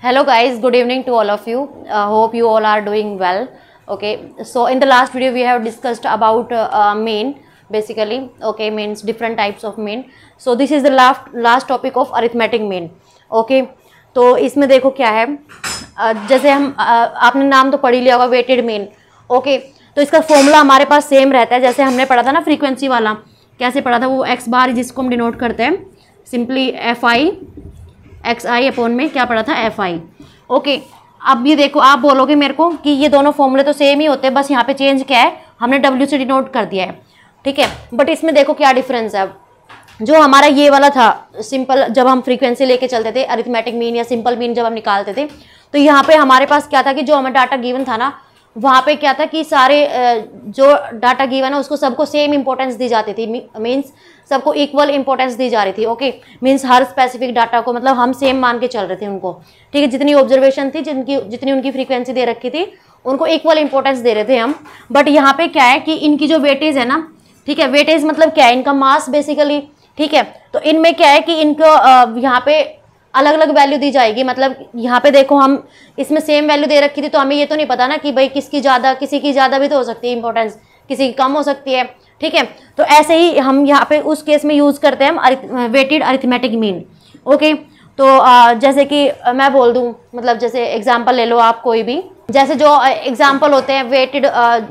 Hello guys, good evening to all of you. Hope you all are doing well. Okay, so in the last video we have discussed about mean, basically. Okay, means different types of mean. So this is the last topic of arithmetic mean. Okay, तो इसमें देखो क्या है, जैसे हम आपने नाम तो पढ़ ही लिया होगा, वेटेड मीन. ओके, तो इसका फॉर्मूला हमारे पास सेम रहता है जैसे हमने पढ़ा था ना फ्रीक्वेंसी वाला. कैसे पढ़ा था वो एक्स बार जिसको हम डिनोट करते हैं simply F I x I upon में क्या पढ़ा था एफ आई. ओके, अब ये देखो आप बोलोगे मेरे को कि ये दोनों फॉर्मूले तो सेम ही होते हैं, बस यहाँ पे चेंज क्या है, हमने डब्ल्यू से डिनोट कर दिया है. ठीक है, बट इसमें देखो क्या डिफरेंस है. जो हमारा ये वाला था सिंपल, जब हम फ्रीक्वेंसी लेके चलते थे अरिथमेटिक मीन या सिंपल मीन जब हम निकालते थे, तो यहाँ पे हमारे पास क्या था कि जो हमें डाटा गिवन था ना, वहाँ पे क्या था कि सारे जो डाटा गिवन है उसको सबको सेम इंपॉर्टेंस दी जाती थी. मीन्स सबको इक्वल इंपॉर्टेंस दी जा रही थी. ओके, मीन्स हर स्पेसिफिक डाटा को मतलब हम सेम मान के चल रहे थे उनको. ठीक है, जितनी ऑब्जर्वेशन थी, जितनी उनकी फ्रीक्वेंसी दे रखी थी, उनको इक्वल इंपॉर्टेंस दे रहे थे हम. बट यहाँ पे क्या है कि इनकी जो वेटेज है ना, ठीक है, वेटेज मतलब क्या है, इनका मास बेसिकली. ठीक है, तो इनमें क्या है कि इनको यहाँ पे अलग अलग वैल्यू दी जाएगी. मतलब यहाँ पे देखो हम इसमें सेम वैल्यू दे रखी थी, तो हमें ये तो नहीं पता ना कि भाई किसकी ज़्यादा, किसी की ज़्यादा भी तो हो सकती है इंपॉर्टेंस, किसी की कम हो सकती है. ठीक है, तो ऐसे ही हम यहाँ पे उस केस में यूज़ करते हैं हम वेटेड अरिथमेटिक मीन. ओके, तो जैसे कि मैं बोल दूँ, मतलब जैसे एग्जाम्पल ले लो आप कोई भी, जैसे जो एग्जाम्पल होते हैं वेटेड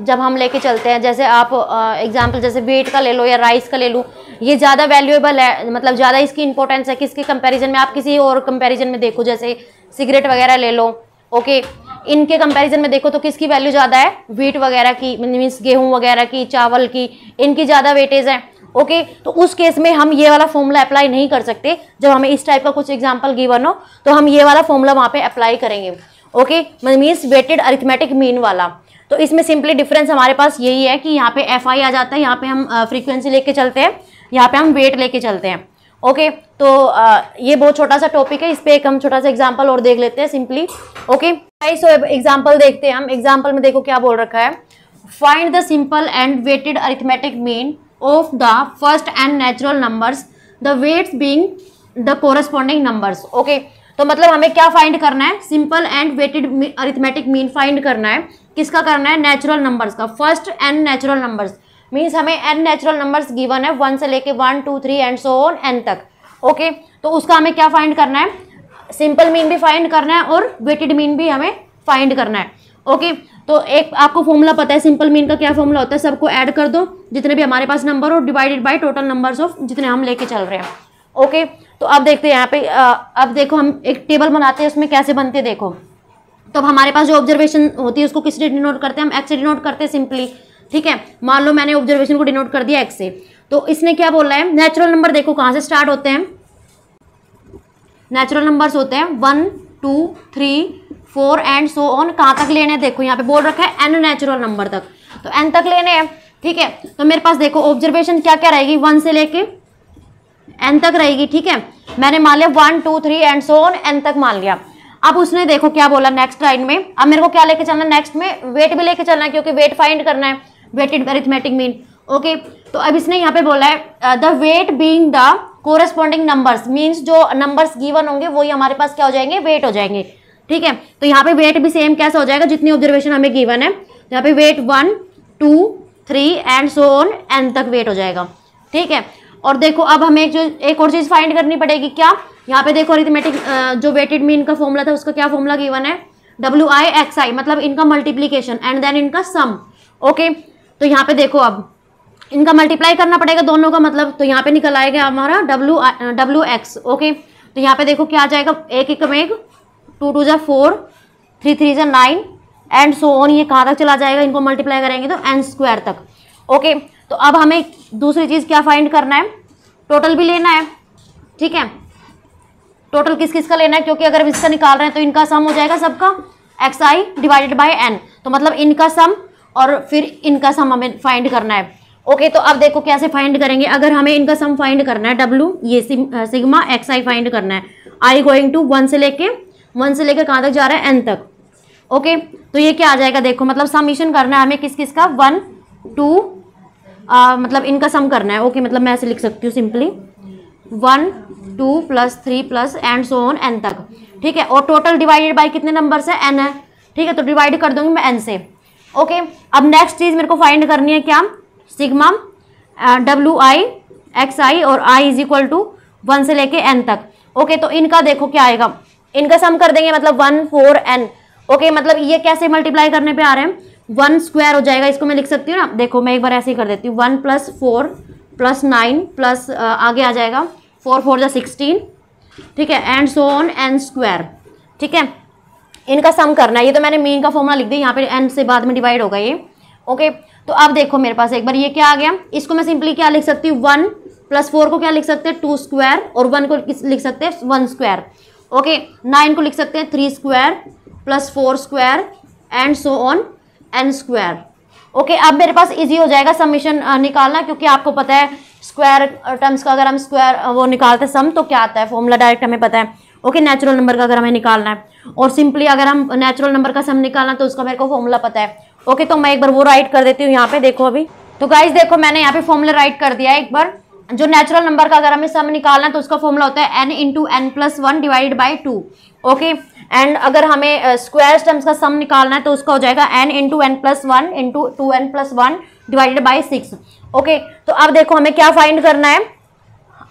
जब हम लेके चलते हैं, जैसे आप एग्जाम्पल जैसे वेट का ले लो या राइस का ले लो, ये ज़्यादा वैल्यूएबल है, मतलब ज़्यादा इसकी इंपॉर्टेंस है किसके कंपैरिजन में. आप किसी और कंपैरिजन में देखो, जैसे सिगरेट वगैरह ले लो. ओके, इनके कंपैरिजन में देखो तो किसकी वैल्यू ज़्यादा है, वीट वगैरह की, मीन्स गेहूँ वगैरह की, चावल की, इनकी ज़्यादा वेटेज है. ओके, तो उस केस में हम ये वाला फॉर्मूला अप्लाई नहीं कर सकते. जब हमें इस टाइप का कुछ एग्जाम्पल गिवन हो तो हम ये वाला फॉर्मूला वहाँ पे अप्लाई करेंगे. Okay, means weighted arithmetic mean वाला. तो इसमें सिंपली डिफरेंस हमारे पास यही है कि यहाँ पे एफ आई आ जाता है, यहाँ पे हम फ्रीक्वेंसी लेके चलते हैं, यहाँ पे हम वेट लेके चलते हैं. ओके, तो ये बहुत छोटा सा टॉपिक है, इस पे एक हम छोटा सा एग्जांपल और देख लेते हैं सिंपली. ओके, सो एग्जांपल देखते हैं हम. एग्जांपल में देखो क्या बोल रखा है, find the simple and weighted arithmetic mean of the first and natural numbers, the weights being the corresponding numbers. Okay, तो मतलब हमें क्या फाइंड करना है, simple and weighted arithmetic mean find करना है. किसका करना है, नेचुरल नंबर्स का, first and natural numbers. Means हमें n नेचुरल नंबर्स गिवन है 1 से लेके 1 2 3 एंड सो ऑन n तक. ओके, तो उसका हमें क्या फाइंड करना है, सिंपल मीन भी फाइंड करना है और वेटेड मीन भी हमें फाइंड करना है. ओके, तो एक आपको फॉर्मूला पता है सिंपल मीन का क्या फॉर्मूला होता है, सबको ऐड कर दो जितने भी हमारे पास नंबर हो, divided by total numbers of जितने हम लेके चल रहे हैं. ओके, तो अब देखते हैं यहाँ पे, अब देखो हम एक टेबल बनाते हैं, उसमें कैसे बनते हैं देखो. तो अब हमारे पास जो ऑब्जर्वेशन होती है उसको किस से डिनोट करते हैं, हम एक्स से डिनोट करते हैं सिंपली. ठीक है, मान लो मैंने ऑब्जर्वेशन को डिनोट कर दिया एक्स से, तो इसने क्या बोला है, नेचुरल नंबर देखो कहाँ से स्टार्ट होते हैं, नेचुरल नंबर्स होते हैं 1 2 3 4 एंड सो ऑन. कहाँ तक लेने हैं देखो, यहाँ पे बोल रखा है n नेचुरल नंबर तक, तो n तक लेने हैं. ठीक है, तो मेरे पास देखो ऑब्जर्वेशन क्या क्या रहेगी, 1 से लेके n तक रहेगी. ठीक है, मैंने मान लिया 1 2 3 एंड सो ऑन n तक मान लिया. अब उसने देखो क्या बोला नेक्स्ट लाइन में, अब मेरे को क्या लेके चलना है, नेक्स्ट में वेट भी लेके चलना है क्योंकि वेट फाइंड करना है, वेटेड अरिथमेटिक मीन. ओके, तो अब इसने यहाँ पे बोला है the weight being the corresponding numbers, means जो नंबर्स गिवन होंगे वही हमारे पास क्या हो जाएंगे, वेट हो जाएंगे. ठीक है, तो यहाँ पे वेट भी सेम कैसा हो जाएगा, जितनी ऑब्जर्वेशन हमें गिवन है, यहाँ पे weight 1 2 3 and so on n तक वेट हो जाएगा. ठीक है, और देखो अब हमें एक और चीज़ फाइंड करनी पड़ेगी. क्या, यहाँ पे देखो अरिथमेटिक जो वेटेड मीन का फॉर्मूला था उसका क्या फॉर्मूला गिवन है, डब्ल्यू आई एक्स आई, मतलब इनका मल्टीप्लीकेशन एंड देन इनका सम. ओके, तो यहाँ पे देखो अब इनका मल्टीप्लाई करना पड़ेगा दोनों का, मतलब तो यहाँ पे निकल आएगा हमारा डब्ल्यू एक्स. ओके, तो यहाँ पे देखो क्या आ जाएगा, एक एक में 2 2 जा 4 3 3 जा 9 एंड सो ऑन. ये कहाँ तक चला जाएगा, इनको मल्टीप्लाई करेंगे तो n स्क्वायर तक. ओके, तो अब हमें दूसरी चीज़ क्या फाइंड करना है, टोटल भी लेना है. ठीक है, टोटल किस किस का लेना है, क्योंकि अगर इसका निकाल रहे हैं तो इनका सम हो जाएगा सबका, x I divided by n, तो मतलब इनका सम और फिर इनका सम हमें फाइंड करना है. ओके, तो अब देखो कैसे फाइंड करेंगे, अगर हमें इनका सम फाइंड करना है w, ये सिग्मा एक्स आई फाइंड करना है, आई गोइंग टू 1 से लेके कहाँ तक जा रहा है, n तक. ओके, तो ये क्या आ जाएगा देखो, मतलब समीशन करना है हमें किस किस का, 1 2 मतलब इनका सम करना है. ओके, मतलब मैं ऐसे लिख सकती हूँ simply 1 2 + 3 + and so on n तक. ठीक है, और टोटल डिवाइडेड बाय कितने नंबर से, n है, ठीक है, तो डिवाइड कर दूंगी मैं n से। ओके, अब नेक्स्ट चीज मेरे को फाइंड करनी है क्या, सिग्मा WI और i इज इक्वल टू 1 से लेके n तक। ओके, तो इनका देखो क्या आएगा, इनका सम कर देंगे, मतलब 1 4 n। ओके, मतलब ये कैसे मल्टीप्लाई करने पे आ रहे हैं, 1 स्क्वायर हो जाएगा, इसको मैं लिख सकती हूँ ना, देखो मैं एक बार ऐसे ही कर देती हूँ, 1 + 4 + 9 प्लस आगे आ जाएगा 4 4 16, ठीक है, and so on n square. ठीक है, इनका सम करना है, ये तो मैंने मीन का फॉर्मूला लिख दिया, यहाँ पे n से बाद में डिवाइड होगा ये। ओके, तो अब देखो मेरे पास एक बार ये क्या आ गया, इसको मैं सिंपली क्या लिख सकती हूँ, 1 + 4 को क्या लिख सकते हैं, 2 स्क्वायर, और 1 को लिख सकते हैं 1 स्क्वायर। ओके, 9 को लिख सकते हैं 3 square + 4 square and so on n square. Okay, अब मेरे पास इजी हो जाएगा समीशन निकालना, क्योंकि आपको पता है स्क्वायर टर्म्स का अगर हम स्क्वायर वो निकालते सम तो क्या आता है, फॉर्मूला डायरेक्ट हमें पता है। ओके, नेचुरल नंबर का अगर हमें निकालना है, और सिंपली अगर हम नेचुरल नंबर का सम निकालना तो उसका मेरे को फॉर्मूला पता है। ओके, तो मैं एक बार वो राइट कर देती हूँ यहाँ पे, देखो अभी तो गाइज देखो मैंने यहाँ पे फॉर्मूला राइट कर दिया है एक बार। जो नेचुरल नंबर का अगर हमें सम निकालना है तो उसका फॉर्मूला होता है n × n+1 divided by 2। Okay, and अगर हमें स्क्वायर टर्म्स का सम निकालना है तो उसका हो जाएगा n × n+1 × 2n+1 divided by 6। Okay, तो अब देखो हमें क्या फाइंड करना है,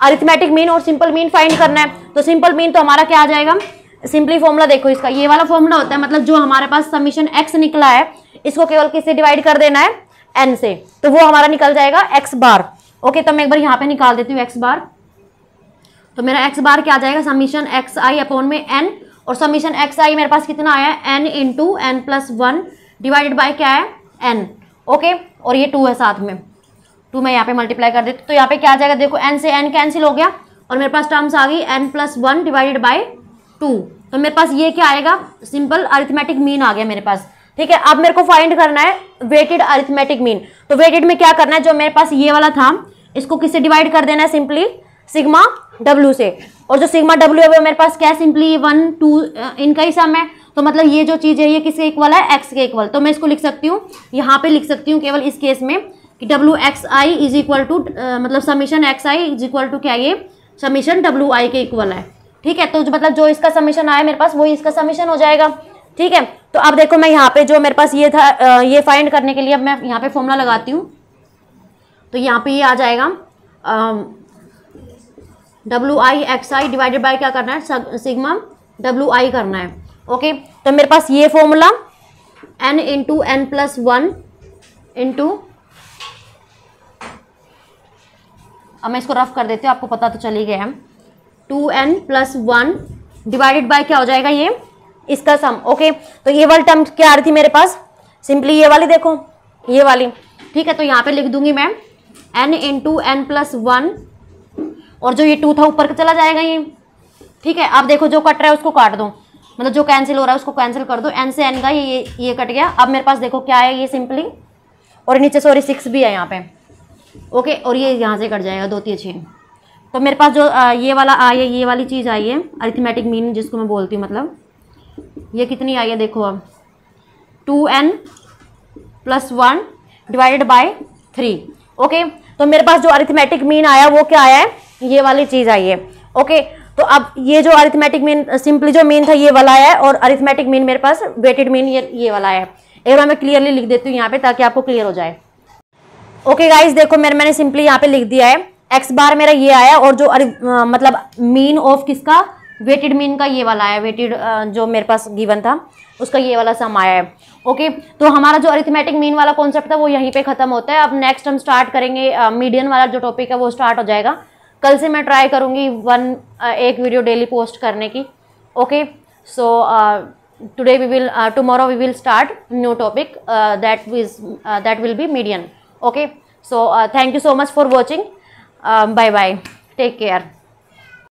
अरिथमेटिक मीन और सिंपल मीन फाइंड करना है। तो सिंपल मीन तो हमारा क्या आ जाएगा, सिंपली फॉर्मूला देखो इसका, ये वाला फॉर्मूला होता है, मतलब जो हमारे पास समीशन x निकला है इसको केवल किससे डिवाइड कर देना है, n से, तो वो हमारा निकल जाएगा x बार। ओके, तो मैं एक बार यहाँ पे निकाल देती हूँ x बार, तो मेरा x बार क्या आ जाएगा, समीशन xi अपॉन में n, और समीशन xi मेरे पास कितना आया है, n × n+1 डिवाइडेड बाय क्या है, n। ओके, और ये 2 है साथ में, 2 मैं यहाँ पे मल्टीप्लाई कर देती हूँ, तो यहाँ पे क्या आ जाएगा, देखो n से n कैंसिल हो गया और मेरे पास टर्म्स आ गई n+1 डिवाइडेड बाय 2। तो मेरे पास ये क्या आएगा, सिंपल अरिथमेटिक मीन आ गया मेरे पास। ठीक है, अब मेरे को फाइंड करना है वेटेड अरिथमेटिक मीन। तो वेटेड में क्या करना है, जो मेरे पास ये वाला था इसको किससे डिवाइड कर देना है, सिंपली सिग्मा W से, और जो सिग्मा W है वो मेरे पास क्या है, सिंपली 1 2 इनका ही सम है, तो मतलब ये जो चीज़ है ये किसके इक्वल है, x के इक्वल। तो मैं इसको लिख सकती हूँ, यहाँ पे लिख सकती हूँ केवल इस केस में कि WXI इज इक्वल टू, मतलब summation XI is equal to क्या, ये समीशन WI के इक्वल है। ठीक है, तो मतलब जो इसका समीशन आया मेरे पास वही इसका समीशन हो जाएगा। ठीक है, तो अब देखो मैं यहाँ पे जो मेरे पास ये था, ये फाइंड करने के लिए अब मैं यहाँ पे फॉर्मूला लगाती हूँ, तो यहाँ पे ये आ जाएगा WIXI डिवाइडेड बाय क्या करना है, सिग्मा WI करना है। ओके, तो मेरे पास ये फॉर्मूला n × n+1 इंटू, अब मैं इसको रफ कर देती हूँ, आपको पता तो चल ही गया है, 2n+1 डिवाइडेड बाय क्या हो जाएगा, ये इसका सम। ओके, तो ये वाली टर्म क्या आ रही थी मेरे पास, सिंपली ये वाली, देखो ये वाली। ठीक है, तो यहाँ पे लिख दूंगी मैं n × n+1, और जो ये 2 था ऊपर चला जाएगा ये। ठीक है, अब देखो जो कट रहा है उसको काट दो, मतलब जो कैंसिल हो रहा है उसको कैंसिल कर दो, n से n का ये कट गया। अब मेरे पास देखो क्या है, ये सिंपली, और नीचे सॉरी 6 भी है यहाँ पे। ओके, और ये यहाँ से कट जाएगा 2 3 6। तो मेरे पास जो ये वाला आई है, ये वाली चीज़ आई है अरिथमेटिक मीन जिसको मैं बोलती हूँ, मतलब ये कितनी आई है, देखो अब 2n+1 डिवाइडेड बाय 3। ओके, तो मेरे पास जो अरिथमेटिक मीन आया वो क्या आया है, ये वाली चीज़ आई है। ओके, तो अब ये जो अरिथमेटिक मीन, सिंपली जो मीन था ये वाला आया है, और अरिथमेटिक मीन मेरे पास वेटेड मीन ये वाला है। एक बार मैं क्लियरली लिख देती हूँ यहाँ पे ताकि आपको क्लियर हो जाए। ओके गाइज, देखो मैंने सिंपली यहाँ पे लिख दिया है, x बार मेरा ये आया, और जो मतलब मीन ऑफ किसका, वेटेड मीन का ये वाला है, वेटेड जो मेरे पास गिवन था उसका ये वाला सम आया है। ओके, तो हमारा जो अरिथमेटिक मीन वाला कॉन्सेप्ट था वो यहीं पे खत्म होता है। अब नेक्स्ट हम स्टार्ट करेंगे मीडियन वाला जो टॉपिक है वो स्टार्ट हो जाएगा। कल से मैं ट्राई करूँगी एक वीडियो डेली पोस्ट करने की। Okay, so today we will, tomorrow we will start new topic that will be median. Okay, so thank you so much for watching. Bye bye, take care.